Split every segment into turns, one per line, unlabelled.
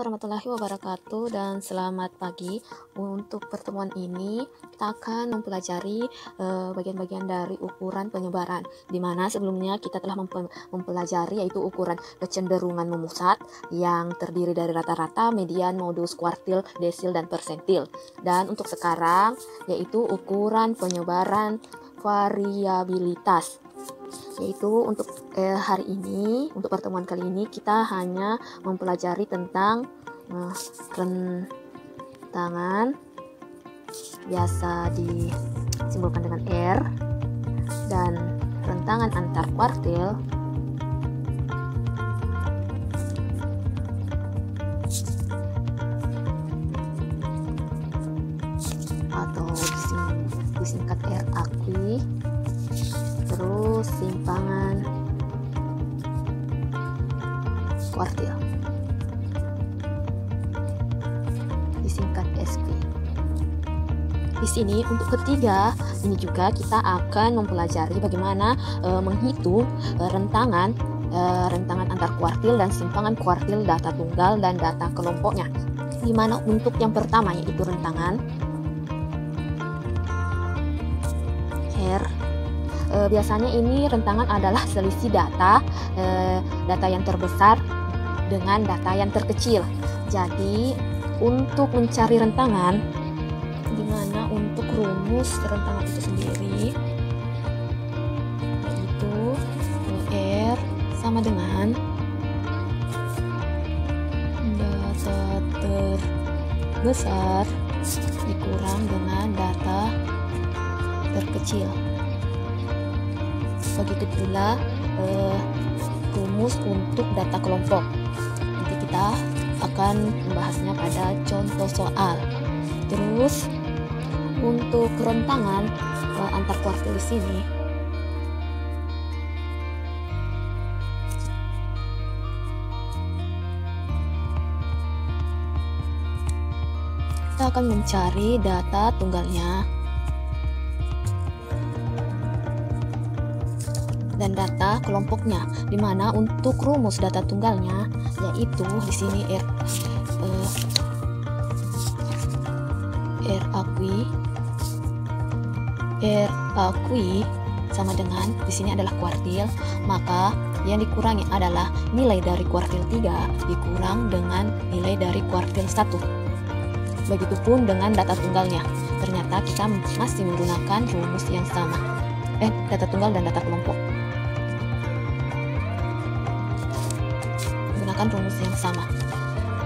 warahmatullahi wabarakatuh dan selamat pagi. Untuk pertemuan ini kita akan mempelajari bagian-bagian dari ukuran penyebaran, di mana sebelumnya kita telah mempelajari yaitu ukuran kecenderungan memusat yang terdiri dari rata-rata, median, modus, kuartil, desil, dan persentil. Dan untuk sekarang yaitu ukuran penyebaran variabilitas. Yaitu untuk hari ini, untuk pertemuan kali ini kita hanya mempelajari tentang rentangan, biasa disimbolkan dengan R, dan rentangan antar kuartil atau disingkat R akui. Terus simpangan kuartil disingkat SQ. Di sini untuk ketiga ini juga kita akan mempelajari bagaimana menghitung rentangan antar kuartil dan simpangan kuartil data tunggal dan data kelompoknya. Di mana untuk yang pertama yaitu rentangan R. Biasanya ini rentangan adalah selisih data yang terbesar dengan data yang terkecil. Jadi untuk mencari rentangan, di mana untuk rumus rentangan itu sendiri yaitu R sama dengan data terbesar dikurang dengan data terkecil. Begitu pula rumus untuk data kelompok. Nanti kita akan membahasnya pada contoh soal. Terus untuk rentangan antar kuartil di sini kita akan mencari data tunggalnya dan data kelompoknya, di mana untuk rumus data tunggalnya yaitu di sini R akui sama dengan di sini adalah kuartil, maka yang dikurangi adalah nilai dari kuartil 3 dikurang dengan nilai dari kuartil 1. Begitupun dengan data tunggalnya. Ternyata kita masih menggunakan rumus yang sama. Data tunggal dan data kelompok. Rumus yang sama.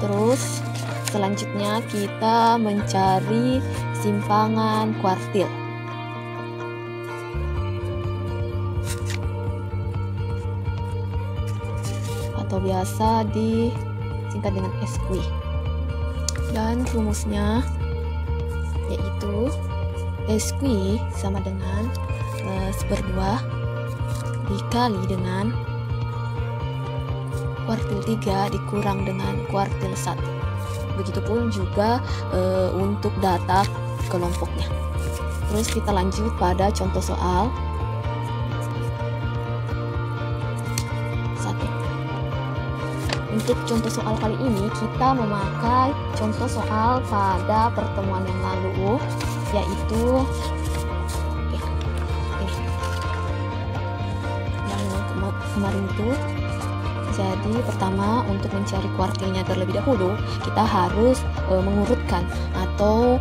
Terus selanjutnya kita mencari simpangan kuartil atau biasa disingkat dengan SQ. Dan rumusnya yaitu SQ sama dengan 1/2 dikali dengan kuartil 3 dikurang dengan kuartil 1. Begitupun juga untuk data kelompoknya. Terus kita lanjut pada contoh soal 1. Untuk contoh soal kali ini kita memakai contoh soal pada pertemuan yang lalu, yaitu yang kemarin itu. Jadi pertama untuk mencari kuartilnya terlebih dahulu kita harus mengurutkan atau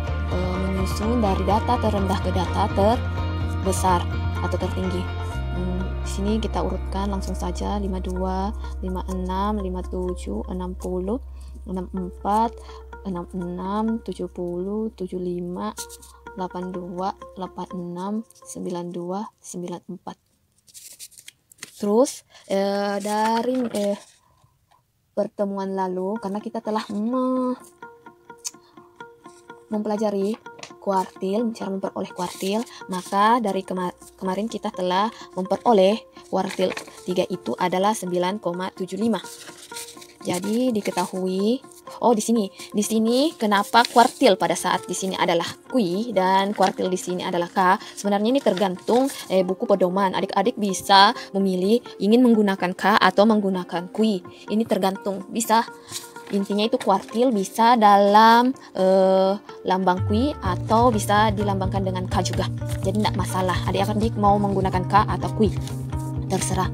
menyusun dari data terendah ke data terbesar atau tertinggi. Di sini kita urutkan langsung saja 52, 56, 57, 60, 64, 66, 70, 75, 82, 86, 92, 94. Terus dari pertemuan lalu, karena kita telah mempelajari kuartil, cara memperoleh kuartil, maka dari kemarin kita telah memperoleh kuartil 3 itu adalah 9,75. Jadi diketahui, di sini kenapa kuartil pada saat di sini adalah Q dan kuartil di sini adalah K? Sebenarnya ini tergantung buku pedoman. Adik-adik bisa memilih ingin menggunakan K atau menggunakan Q. Ini tergantung, bisa Intinya itu kuartil bisa dalam lambang Kui atau bisa dilambangkan dengan K juga. Jadi tidak masalah, adik-adik mau menggunakan K atau Kui, terserah.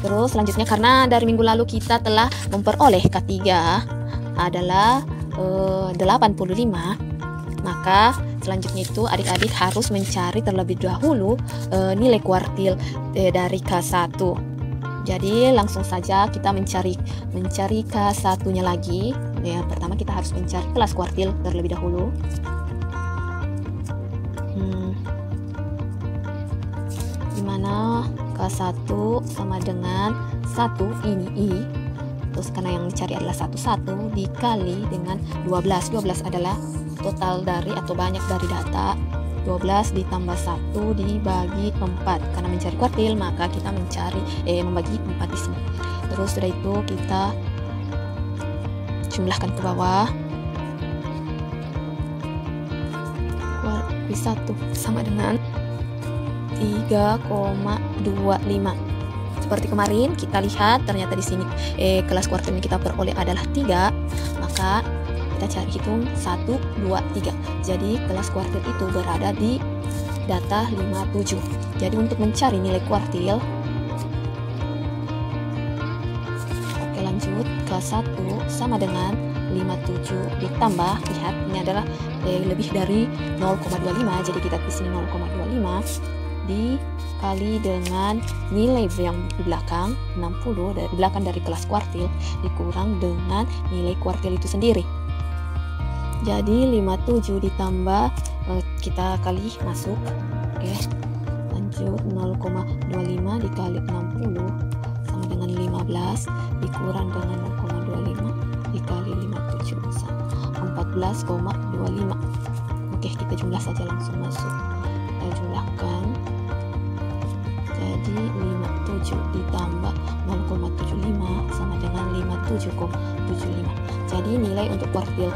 Terus selanjutnya, karena dari minggu lalu kita telah memperoleh K3 adalah 85, maka selanjutnya itu adik-adik harus mencari terlebih dahulu nilai kuartil dari K1. Jadi langsung saja kita mencari K1-nya lagi. Yang pertama kita harus mencari kelas kuartil terlebih dahulu. Dimana K1 sama dengan 1 ini I. Terus karena yang dicari adalah 1 dikali dengan 12. 12 adalah total dari atau banyak dari data. 12 ditambah 1 dibagi 4. Karena mencari kuartil maka kita membagi 4 di sini. Terus sudah itu kita jumlahkan ke bawah. Kuartil 1 sama dengan 3,25. Seperti kemarin kita lihat ternyata di sini kelas kuartil yang kita peroleh adalah 3, maka kita cari hitung 1, 2, 3. Jadi kelas kuartil itu berada di data 57. Jadi untuk mencari nilai kuartil, oke lanjut, K1 sama dengan 57 ditambah, lihat ini adalah lebih dari 0,25, jadi kita di sini 0,25 dikali dengan nilai yang di belakang 60 dari belakang dari kelas kuartil dikurang dengan nilai kuartil itu sendiri. Jadi 57 ditambah kita kali masuk. Oke. Lanjut 0,25 dikali 60 sama dengan 15 dikurang dengan 0,25 dikali 57 sama 14,25. Oke, kita jumlah saja langsung masuk. Kita jumlahkan. Jadi 57 ditambah 0,75 sama dengan 57,75. Jadi nilai untuk kuartil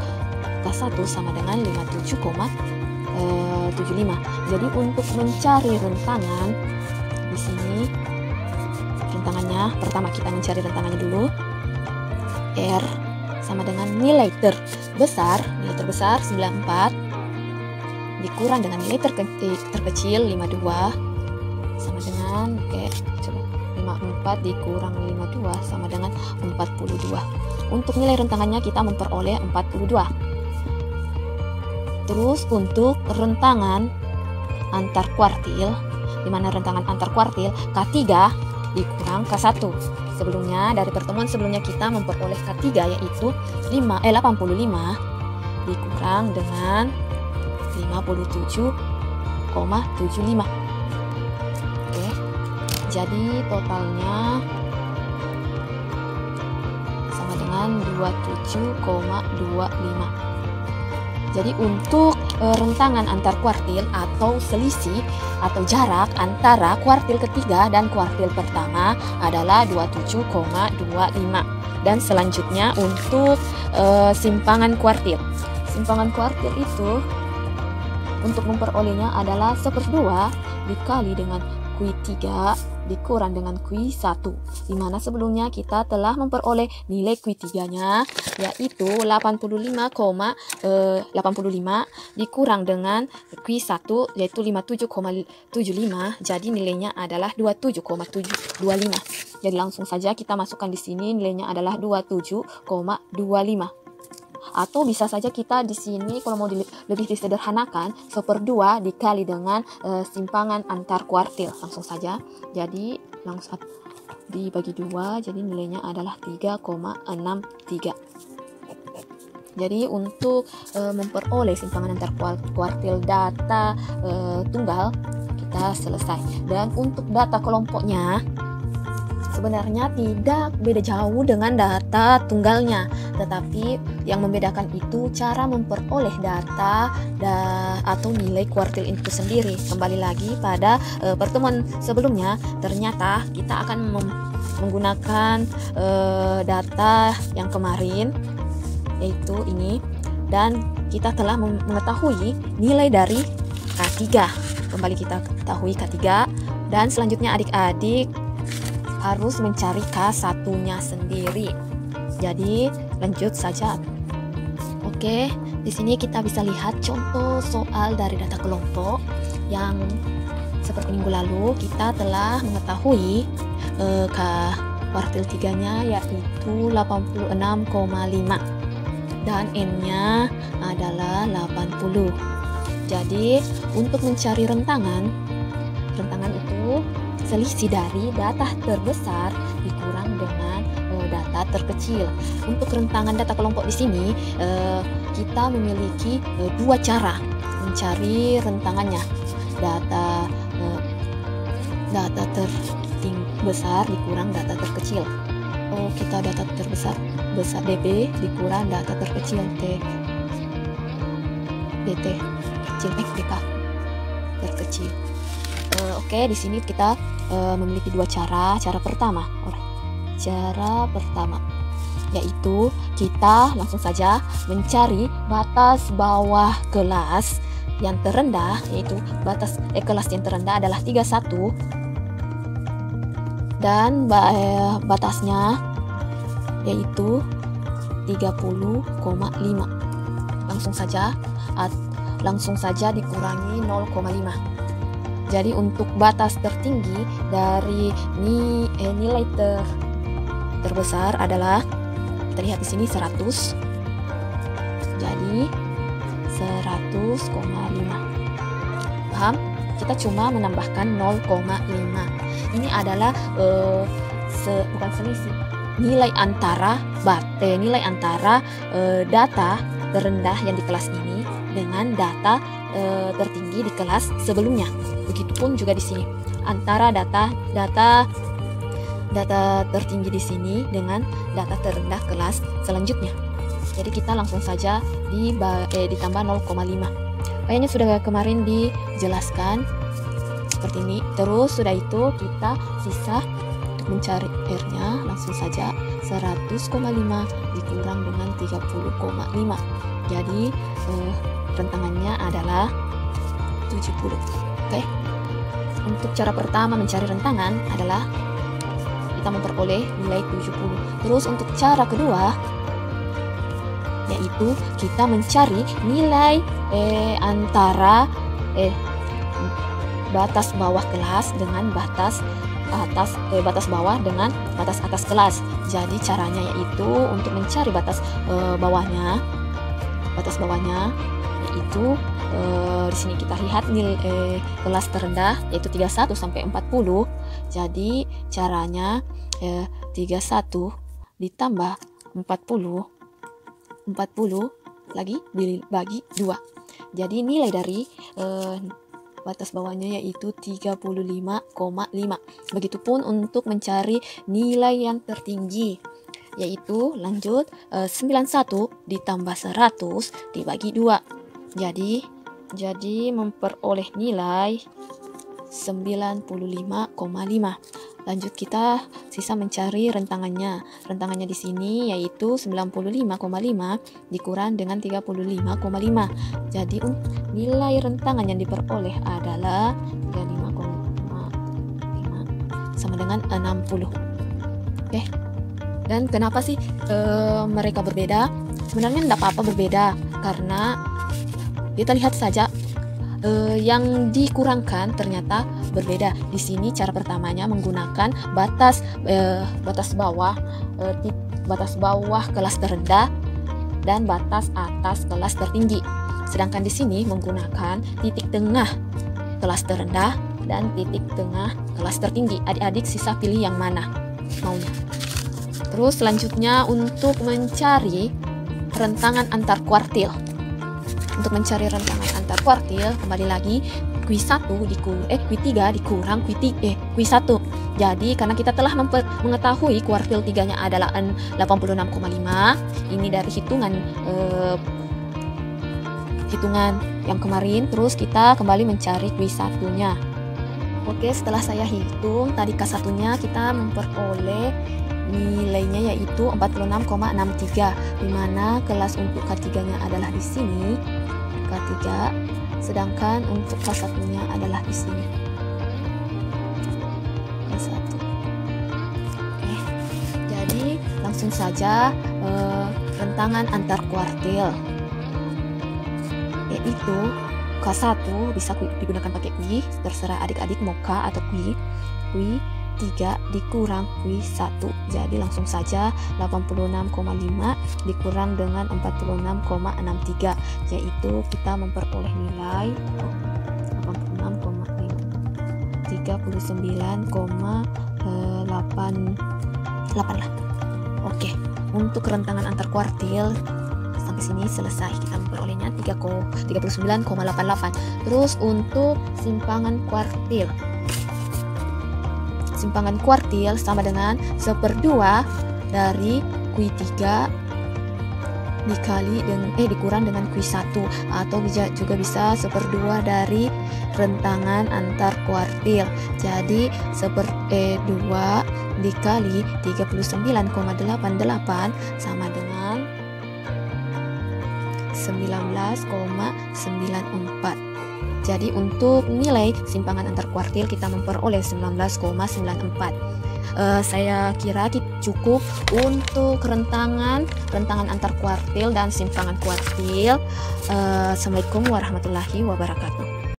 K1 sama dengan 57,75. Jadi untuk mencari rentangan di sini, rentangannya pertama kita mencari rentangannya dulu. R sama dengan nilai terbesar 94 dikurang dengan nilai terkecil 52 sama dengan coba 54 dikurang 52 sama dengan 42. Untuk nilai rentangannya kita memperoleh 42. Terus untuk rentangan antar kuartil, di mana rentangan antar kuartil K3 dikurang K1. Sebelumnya dari pertemuan sebelumnya kita memperoleh K3 yaitu 85 dikurang dengan 57,75. Oke. Jadi totalnya sama dengan 27,25. Jadi untuk rentangan antar kuartil atau selisih atau jarak antara kuartil ketiga dan kuartil pertama adalah 27,25. Dan selanjutnya untuk simpangan kuartil. Simpangan kuartil itu untuk memperolehnya adalah 1/2 dikali dengan Kui 3 dikurang dengan Kui 1, dimana sebelumnya kita telah memperoleh nilai Kui 3-nya yaitu 85,85 dikurang dengan Kui 1 yaitu 57,75. Jadi nilainya adalah 27,25. Jadi langsung saja kita masukkan di sini nilainya adalah 27,25. Atau bisa saja kita di sini kalau mau lebih disederhanakan 1/2 dikali dengan simpangan antar kuartil, langsung saja. Jadi langsung dibagi 2, jadi nilainya adalah 3,63. Jadi untuk memperoleh simpangan antar kuartil data tunggal kita selesai. Dan untuk data kelompoknya sebenarnya tidak beda jauh dengan data tunggalnya, tetapi yang membedakan itu cara memperoleh data atau nilai kuartil itu sendiri. Kembali lagi pada pertemuan sebelumnya, ternyata kita akan menggunakan data yang kemarin, yaitu ini, dan kita telah mengetahui nilai dari K3. Kembali kita ketahui K3, dan selanjutnya adik-adik harus mencari K1-nya sendiri. Jadi lanjut saja. Oke, di sini kita bisa lihat contoh soal dari data kelompok yang seperti minggu lalu kita telah mengetahui kuartil 3-nya yaitu 86,5 dan N-nya adalah 80. Jadi untuk mencari rentangan itu selisih dari data terbesar dikurang dengan data terkecil. Untuk rentangan data kelompok di sini kita memiliki dua cara mencari rentangannya. Data terbesar dikurang data terkecil. Kita data terbesar besar DB dikurang data terkecil DT kecil DK terkecil. Oke, di sini kita memiliki dua cara. Cara pertama yaitu kita langsung saja mencari batas bawah kelas yang terendah, yaitu kelas yang terendah adalah 31 dan batasnya yaitu 30,5. Langsung saja dikurangi 0,5. Jadi untuk batas tertinggi dari nilai terbesar adalah, kita lihat di sini 100. Jadi 100,5. Paham? Kita cuma menambahkan 0,5. Ini adalah bukan selisih, nilai antara data terendah yang di kelas ini dengan data tertinggi di kelas sebelumnya. Begitupun juga di sini antara data tertinggi di sini dengan data terendah kelas selanjutnya. Jadi kita langsung saja ditambah 0,5. Kayaknya sudah kemarin dijelaskan seperti ini. Terus sudah itu kita sisa untuk mencari R-nya, langsung saja 100,5 dikurang dengan 30,5. Jadi rentangannya adalah 70. Oke. Untuk cara pertama mencari rentangan adalah kita memperoleh nilai 70. Terus untuk cara kedua yaitu kita mencari nilai antara batas bawah kelas dengan batas bawah dengan batas atas kelas. Jadi caranya yaitu untuk mencari batas bawahnya yaitu di sini kita lihat nilai kelas terendah yaitu 31 sampai 40. Jadi caranya 31 ditambah 40 lagi dibagi 2. Jadi nilai dari batas bawahnya yaitu 35,5. Begitupun untuk mencari nilai yang tertinggi yaitu lanjut 91 ditambah 100 dibagi 2. Jadi memperoleh nilai 95,5. Lanjut kita sisa mencari rentangannya. Rentangannya di sini yaitu 95,5 dikurang dengan 35,5. Jadi nilai rentangan yang diperoleh adalah 35,5 sama dengan 60. Oke. Dan kenapa sih mereka berbeda? Sebenarnya tidak apa-apa berbeda, karena kita lihat saja yang dikurangkan ternyata berbeda. Di sini cara pertamanya menggunakan batas bawah kelas terendah dan batas atas kelas tertinggi. Sedangkan di sini menggunakan titik tengah kelas terendah dan titik tengah kelas tertinggi. Adik-adik sisa pilih yang mana maunya. Terus selanjutnya untuk mencari rentangan antar kuartil. Untuk mencari rentangan antar kuartil, kembali lagi Q3 dikurang Q1. Jadi karena kita telah mengetahui kuartil 3-nya adalah 86,5, ini dari hitungan yang kemarin, terus kita kembali mencari Q1-nya. Oke, setelah saya hitung tadi K1-nya kita memperoleh nilainya yaitu 46,63, dimana kelas untuk K3-nya adalah di sini K3, sedangkan untuk K1-nya adalah di sini K1. Oke, jadi langsung langsung saja rentangan antar kuartil, yaitu K1 bisa digunakan pakai kui, terserah adik-adik mau K atau kui 3 dikurang kui 1, jadi langsung saja 86,5 dikurang dengan 46,63, yaitu kita memperoleh nilai 39,88 lah. Oke, untuk rentangan antar kuartil sampai sini selesai, kita memperolehnya 39,88. Terus untuk simpangan kuartil sama dengan 1/2 dari kui 3 dikurang dengan kui 1, atau juga bisa 1/2 dari rentangan antar kuartil. Jadi 2 dikali 39,88 sama dengan 19,94. Jadi untuk nilai simpangan antar kuartil kita memperoleh 19,94. Saya kira cukup untuk rentangan antar kuartil dan simpangan kuartil. Assalamualaikum warahmatullahi wabarakatuh.